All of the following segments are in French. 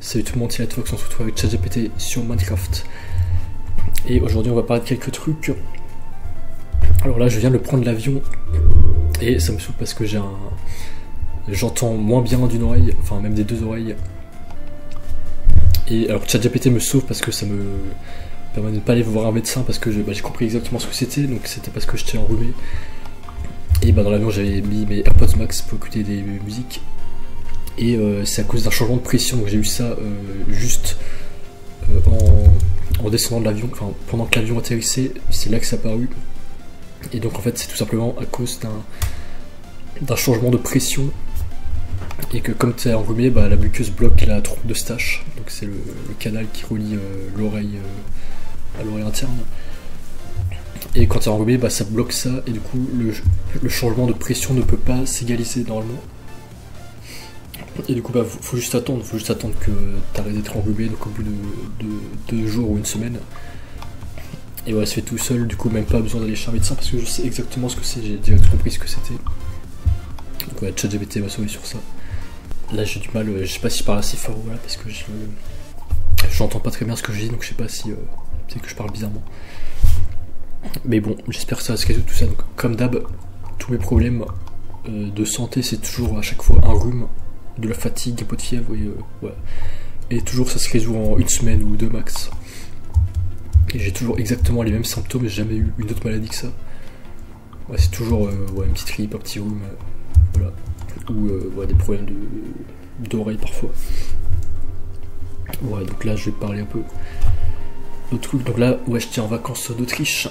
Salut tout le monde, c'est Lightfox, on se retrouve avec ChatGPT sur Minecraft. Et aujourd'hui on va parler de quelques trucs. Alors là je viens de prendre l'avion et ça me saoule parce que j'entends moins bien d'une oreille, enfin même des deux oreilles. Et alors ChatGPT me sauve parce que ça me permet de ne pas aller voir un médecin parce que j'ai compris exactement ce que c'était, donc c'était parce que j'étais enrhumé. Et dans l'avion j'avais mis mes AirPods Max pour écouter des musiques. Et c'est à cause d'un changement de pression, donc j'ai eu ça juste en descendant de l'avion, enfin pendant que l'avion atterrissait, c'est là que ça a apparu. Et donc en fait c'est tout simplement à cause d'un changement de pression, et que comme tu es enrhumé, la muqueuse bloque la trompe d'Eustache, donc c'est le canal qui relie l'oreille à l'oreille interne. Et quand tu es enrhumé, ça bloque ça, et du coup le changement de pression ne peut pas s'égaliser normalement. Et du coup faut juste attendre que tu arrêtes d'être enrhumé, donc au bout de 2 jours ou une semaine. Et ouais, ça fait tout seul, du coup même pas besoin d'aller chez un médecin parce que je sais exactement ce que c'est, j'ai direct compris ce que c'était. Donc ouais, ChatGPT m'a sauvé sur ça. Là j'ai du mal, je sais pas si je parle assez fort, voilà, parce que j'entends pas très bien ce que je dis, donc je sais pas si c'est que je parle bizarrement. Mais bon, j'espère que ça va se résoudre tout ça. Donc comme d'hab, tous mes problèmes de santé c'est toujours à chaque fois un rhume, de la fatigue, un peu de fièvre, et toujours ça se résout en une semaine ou 2 max. Et j'ai toujours exactement les mêmes symptômes, j'ai jamais eu une autre maladie que ça. Ouais, c'est toujours une petite grippe, un petit rhume, voilà. Ou des problèmes d'oreille parfois. Ouais, donc là je vais parler un peu d'autres trucs. Donc là, ouais, j'étais en vacances d'Autriche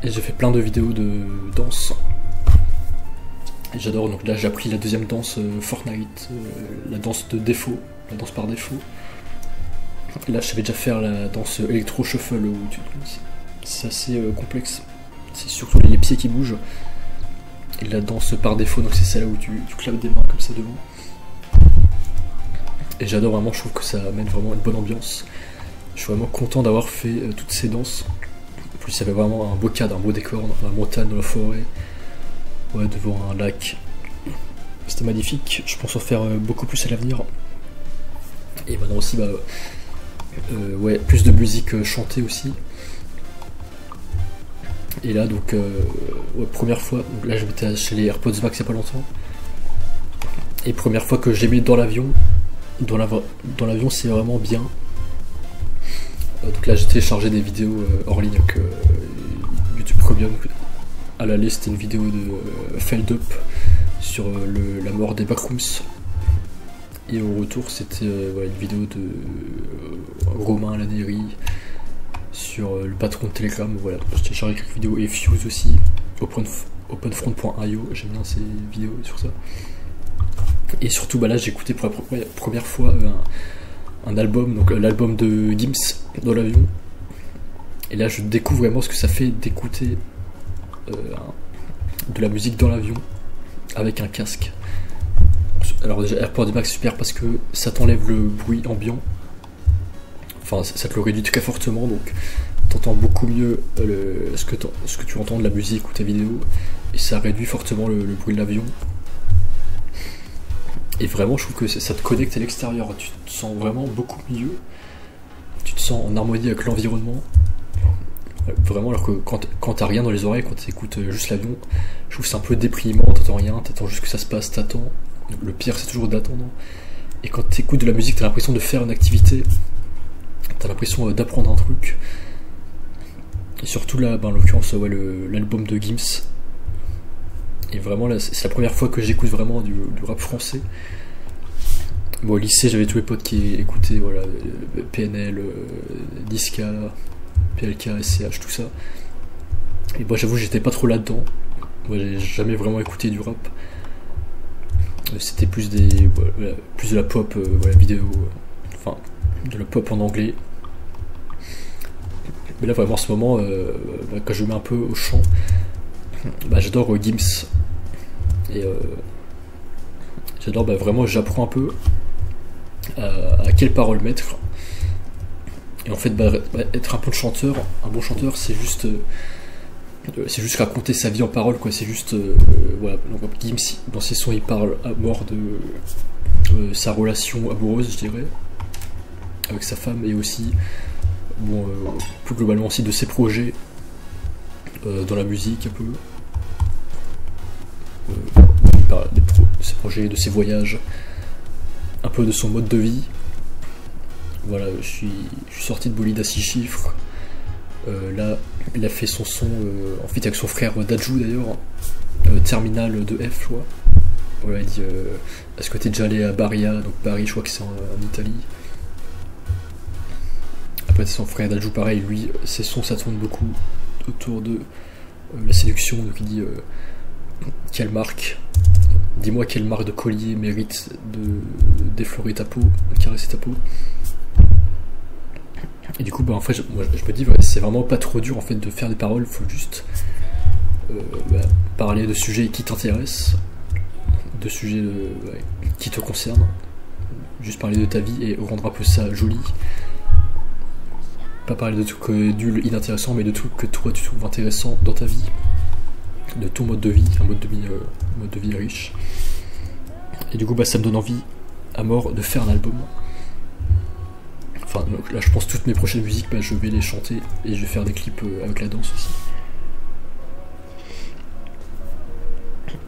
et j'ai fait plein de vidéos de danse. Et j'adore, donc là j'ai appris la deuxième danse Fortnite, la danse de défaut, la danse par défaut. Et là je savais déjà faire la danse électro shuffle, où c'est assez complexe, c'est surtout les pieds qui bougent. Et la danse par défaut, donc c'est celle-là où tu claques des mains comme ça devant. Et j'adore vraiment, je trouve que ça amène vraiment une bonne ambiance. Je suis vraiment content d'avoir fait toutes ces danses. En plus il y avait vraiment un beau cadre, un beau décor dans la montagne, dans la forêt. Ouais, devant un lac. C'était magnifique. Je pense en faire beaucoup plus à l'avenir. Et maintenant aussi, plus de musique chantée aussi. Et là, donc, première fois. Donc là, j'étais acheté les AirPods Max il y a pas longtemps. Et première fois que j'ai mis dans l'avion. Dans l'avion, c'est vraiment bien. Donc là, j'ai téléchargé des vidéos hors ligne avec YouTube Premium. À l'aller, c'était une vidéo de Feld Up sur la mort des backrooms. Et au retour, c'était une vidéo de Romain Laneri sur le patron de Telegram. Voilà, j'ai téléchargé quelques vidéos, et Fuse aussi, openfront.io, j'aime bien ces vidéos sur ça. Et surtout, là, j'ai écouté pour la première fois un album, donc l'album de Gims dans l'avion. Et là, je découvre vraiment ce que ça fait d'écouter de la musique dans l'avion avec un casque. Alors déjà AirPods Max super parce que ça t'enlève le bruit ambiant, enfin ça te le réduit très fortement, donc t'entends beaucoup mieux ce que tu entends de la musique ou ta vidéo, et ça réduit fortement le bruit de l'avion. Et vraiment je trouve que ça te connecte à l'extérieur, tu te sens vraiment beaucoup mieux, tu te sens en harmonie avec l'environnement. Vraiment, alors que quand t'as rien dans les oreilles, quand t'écoutes juste l'avion, je trouve que c'est un peu déprimant, t'entends rien, t'attends juste que ça se passe, t'attends. Le pire c'est toujours d'attendre. Et quand t'écoutes de la musique, t'as l'impression de faire une activité, t'as l'impression d'apprendre un truc. Et surtout là, en l'occurrence, l'album de Gims. Et vraiment là, c'est la première fois que j'écoute vraiment du rap français. Au lycée, j'avais tous mes potes qui écoutaient PNL, Niska, PLK, SCH, tout ça. Et moi j'avoue j'étais pas trop là-dedans. Moi j'ai jamais vraiment écouté du rap. C'était plus plus de la pop, vidéo, enfin de la pop en anglais. Mais là vraiment en ce moment, quand je me mets un peu au chant, j'adore Gims. Et j'adore, vraiment j'apprends un peu à quelles paroles mettre. Et en fait, être un bon chanteur, c'est juste raconter sa vie en paroles, quoi. C'est juste, donc Gims, dans ses sons, il parle à mort sa relation amoureuse, je dirais, avec sa femme, et aussi, bon, plus globalement aussi de ses projets dans la musique un peu, ses projets, de ses voyages, un peu de son mode de vie. Voilà, je suis sorti de Bolide à 6 chiffres. Là, il a fait son son en fait avec son frère Dajou d'ailleurs, Terminal de F, je crois. Voilà, il dit est-ce que t'es déjà allé à Baria, donc Paris, je crois que c'est en Italie. Après, son frère Dajou, pareil, lui, ses sons ça tourne beaucoup autour de la séduction, donc il dit quelle marque, dis-moi quelle marque de collier mérite de déflorer ta peau, de caresser ta peau. Et du coup, bah, en fait, je me dis, c'est vraiment pas trop dur en fait de faire des paroles, faut juste parler de sujets qui t'intéressent, de sujets qui te concernent, juste parler de ta vie et rendre un peu ça joli. Pas parler de trucs nuls, inintéressants, mais de trucs que toi tu trouves intéressants dans ta vie, de ton mode de vie, un mode de vie riche. Et du coup, bah, ça me donne envie à mort de faire un album. Enfin, donc là, je pense toutes mes prochaines musiques, bah, je vais les chanter et je vais faire des clips avec la danse aussi.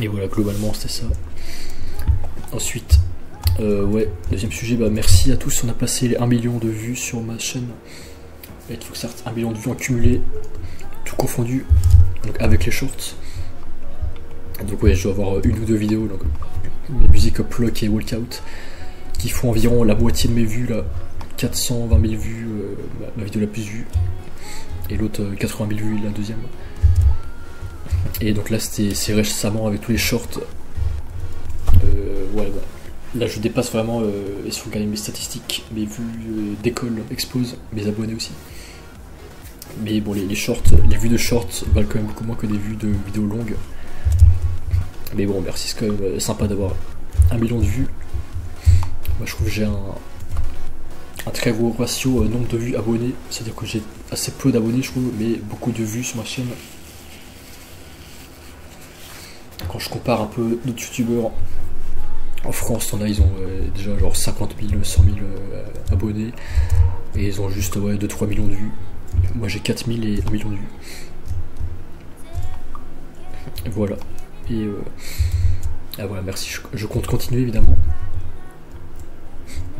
Et voilà, globalement, c'était ça. Ensuite, ouais, deuxième sujet, bah, merci à tous. On a passé les 1 million de vues sur ma chaîne. Il faut que certes 1 million de vues en cumulé, tout confondu, donc avec les shorts. Donc ouais, je dois avoir une ou deux vidéos, donc mes musiques Uplock et Walkout, qui font environ la moitié de mes vues là. 420 000 vues, ma vidéo la plus vue, et l'autre 80 000 vues, la deuxième. Et donc là, c'est récemment avec tous les shorts. Ouais, bah, là, je dépasse vraiment, et si vous regardez mes statistiques, mes vues d'école explosent, mes abonnés aussi. Mais bon, les shorts, les vues de shorts valent quand même beaucoup moins que des vues de vidéos longues. Mais bon, merci, c'est quand même sympa d'avoir 1 million de vues. Moi, je trouve que j'ai un très gros ratio nombre de vues abonnés, c'est-à-dire que j'ai assez peu d'abonnés je trouve, mais beaucoup de vues sur ma chaîne. Quand je compare un peu d'autres youtubeurs en France, ils ont déjà genre 50 000, 100 000 abonnés, et ils ont juste 2-3 millions de vues. Moi j'ai 4 000 et 1 million de vues. Et voilà. Et voilà, merci, je compte continuer évidemment.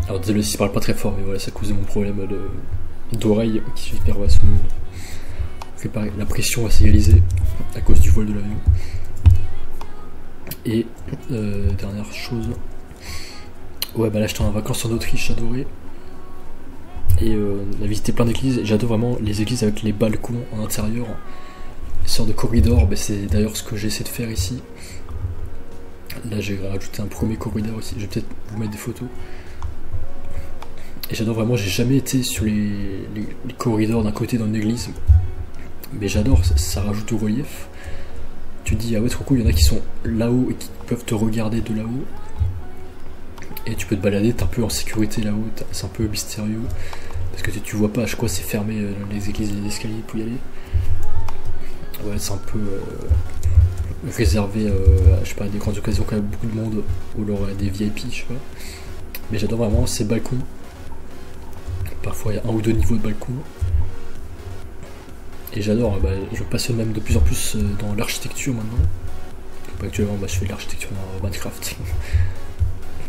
Alors désolé si je parle pas très fort, mais voilà, ça cause mon problème d'oreille qui fait hyper pareil, la pression va s'égaliser à cause du vol de l'avion. Et dernière chose, ouais, bah là j'étais en vacances en Autriche, j'adorais. Et on a visité plein d'églises, et j'adore vraiment les églises avec les balcons en intérieur, une sorte de corridor. Bah, c'est d'ailleurs ce que j'essaie de faire ici. Là j'ai rajouté un premier corridor aussi, je vais peut-être vous mettre des photos. Et j'adore vraiment, j'ai jamais été sur les corridors d'un côté dans une église, mais j'adore, ça rajoute au relief. Tu te dis, ah ouais, trop cool, il y en a qui sont là-haut et qui peuvent te regarder de là-haut. Et tu peux te balader, t'es un peu en sécurité là-haut, c'est un peu mystérieux. Parce que tu vois pas à chaque fois c'est fermé les églises et les escaliers pour y aller. Ouais, c'est un peu réservé à, je sais pas, des grandes occasions quand il y a beaucoup de monde, ou alors des VIP, je sais pas. Mais j'adore vraiment ces balcons. Parfois il y a 1 ou 2 niveaux de balcon. Et j'adore, je me passionne même de plus en plus dans l'architecture maintenant. Actuellement je fais de l'architecture dans Minecraft.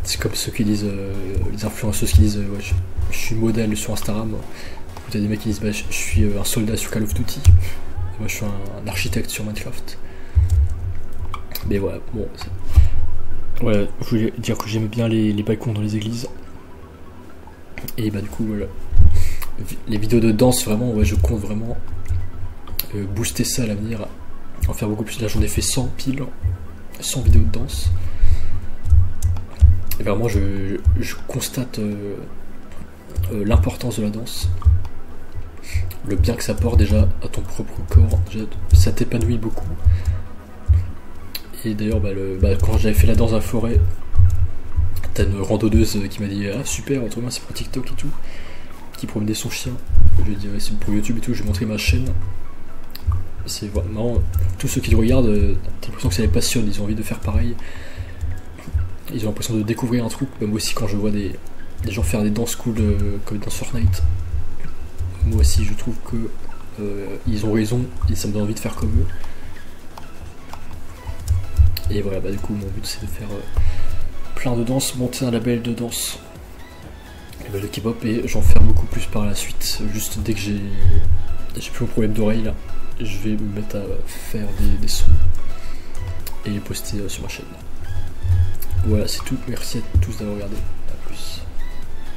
C'est comme ceux qui disent, les influenceuses qui disent ouais, je suis modèle sur Instagram. Ou t'as des mecs qui disent je suis un soldat sur Call of Duty. Moi je suis un architecte sur Minecraft. Mais voilà, bon. Ouais, je voulais dire que j'aimais bien les balcons dans les églises. Et du coup voilà. Les vidéos de danse vraiment, ouais, je compte vraiment booster ça à l'avenir, en faire beaucoup plus. Là j'en ai fait 100 piles, 100 vidéos de danse. Et vraiment je constate l'importance de la danse, le bien que ça apporte déjà à ton propre corps, déjà, ça t'épanouit beaucoup. Et d'ailleurs quand j'avais fait la danse dans la forêt, t'as une randonneuse qui m'a dit ah super, trop bien, c'est pour TikTok et tout, qui promenait son chien. Je lui ai dit ouais, c'est pour YouTube et tout, je lui ai montré ma chaîne. C'est vraiment, tous ceux qui le regardent, t'as l'impression que ça les passionne, ils ont envie de faire pareil. ils ont l'impression de découvrir un truc. Moi aussi, quand je vois des gens faire des danses cool comme dans Fortnite, moi aussi je trouve que ils ont raison et ça me donne envie de faire comme eux. Et voilà, bah du coup mon but c'est de faire plein de danses, monter un label de danse, de K-pop, et j'en faire beaucoup plus par la suite. Juste dès que j'ai plus mon problème d'oreille là, je vais me mettre à faire des sons et les poster sur ma chaîne. Voilà, c'est tout. Merci à tous d'avoir regardé. A plus.